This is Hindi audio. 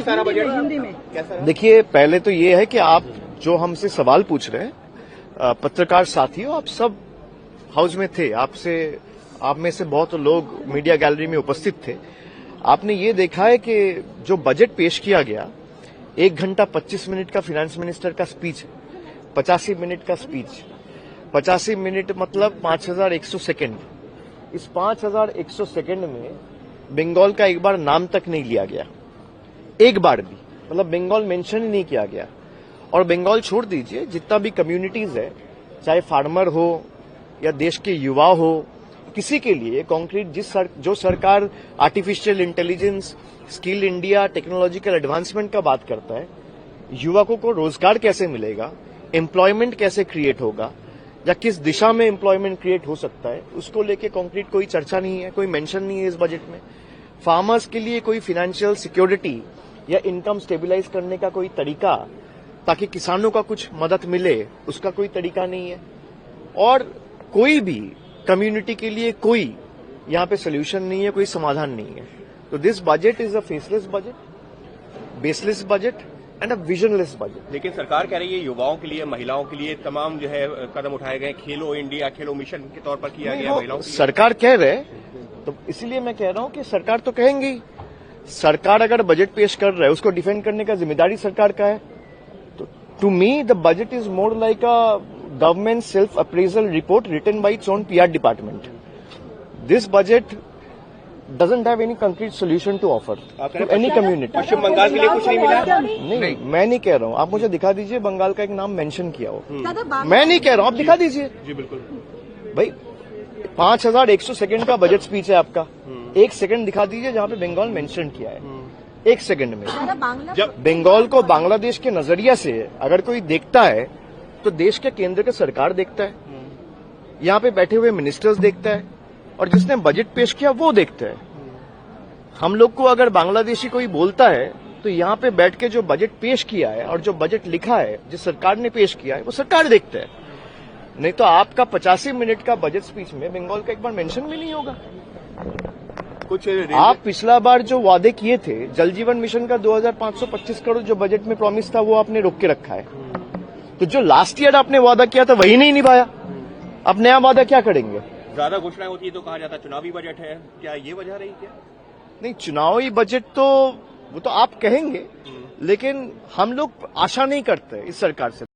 कैसा रहा बजट हिंदी में कैसा रहा? देखिए, पहले तो ये है कि आप जो हमसे सवाल पूछ रहे हैं, पत्रकार साथियों, आप सब हाउस में थे, आप में से बहुत लोग मीडिया गैलरी में उपस्थित थे। आपने ये देखा है कि जो बजट पेश किया गया, 1 घंटा 25 मिनट का फाइनेंस मिनिस्टर का स्पीच है, 85 मिनट का स्पीच, 85 मिनट मतलब 5100 सेकेंड। इस 5100 सेकेंड में बंगाल का एक बार नाम तक नहीं लिया गया, एक बार भी, मतलब बंगाल मेंशन ही नहीं किया गया। और बंगाल छोड़ दीजिए, जितना भी कम्युनिटीज है, चाहे फार्मर हो या देश के युवा हो, किसी के लिए कॉन्क्रीट जो सरकार artificial intelligence, skill India, technological advancement का बात करता है, युवकों को रोजगार कैसे मिलेगा, एम्प्लॉयमेंट कैसे क्रिएट होगा या किस दिशा में एम्प्लॉयमेंट क्रिएट हो सकता है, उसको लेके कॉन्क्रीट कोई चर्चा नहीं है, कोई मेंशन नहीं है इस बजट में। फार्मर्स के लिए कोई फाइनेंशियल सिक्योरिटी या इनकम स्टेबिलाईज करने का कोई तरीका, ताकि किसानों का कुछ मदद मिले, उसका कोई तरीका नहीं है। और कोई भी कम्युनिटी के लिए कोई यहां पे सोल्यूशन नहीं है, कोई समाधान नहीं है। तो this budget is a faceless budget, baseless budget and a visionless budget. लेकिन सरकार कह रही है युवाओं के लिए, महिलाओं के लिए तमाम जो है कदम उठाए गए, खेलो इंडिया, खेलो मिशन के तौर पर किया गया महिलाओं के लिए। सरकार कह रहे, तो इसीलिए मैं कह रहा हूं कि सरकार तो कहेंगी। सरकार अगर बजट पेश कर रहा है, उसको डिफेंड करने का जिम्मेदारी सरकार का है। तो to me the budget is more like a government self-appraisal report written by its own PR department. This budget doesn't have any concrete solution to offer to any community. पश्चिम बंगाल के लिए कुछ नहीं मिला? नहीं, मैं नहीं कह रहा हूँ। आप मुझे दिखा दीजिए बंगाल का एक नाम मेंशन किया हो। मैं नहीं कह रहा हूँ, आप दिखा दीजिए। जी बिल्कुल भाई, 5100 सेकंड का बजट स्पीच है आपका, 1 सेकंड दिखा दीजिए जहाँ पे बंगाल मेंशन किया है, 1 सेकंड में। जब बंगाल को बांग्लादेश के नजरिया से अगर कोई देखता है, तो देश के केंद्र का सरकार देखता है, यहाँ पे बैठे हुए मिनिस्टर्स देखता है, और जिसने बजट पेश किया वो देखता है। हम लोग को अगर बांग्लादेशी कोई बोलता है, तो यहाँ पे बैठ के जो बजट पेश किया है और जो बजट लिखा है, जिस सरकार ने पेश किया है, वो सरकार देखता है। नहीं तो आपका 85 मिनट का बजट स्पीच में बंगाल का एक बार मेंशन भी नहीं होगा। कुछ आप पिछला बार जो वादे किए थे, जल जीवन मिशन का 2525 करोड़ जो बजट में प्रॉमिस था, वो आपने रोक के रखा है। तो जो लास्ट ईयर आपने वादा किया था, वही नहीं निभाया। अब नया वादा क्या करेंगे? ज्यादा घोषणाएं होती है तो कहा जाता चुनावी बजट है, क्या ये वजह रही क्या? नहीं, चुनावी बजट तो वो तो आप कहेंगे, लेकिन हम लोग आशा नहीं करते इस सरकार से।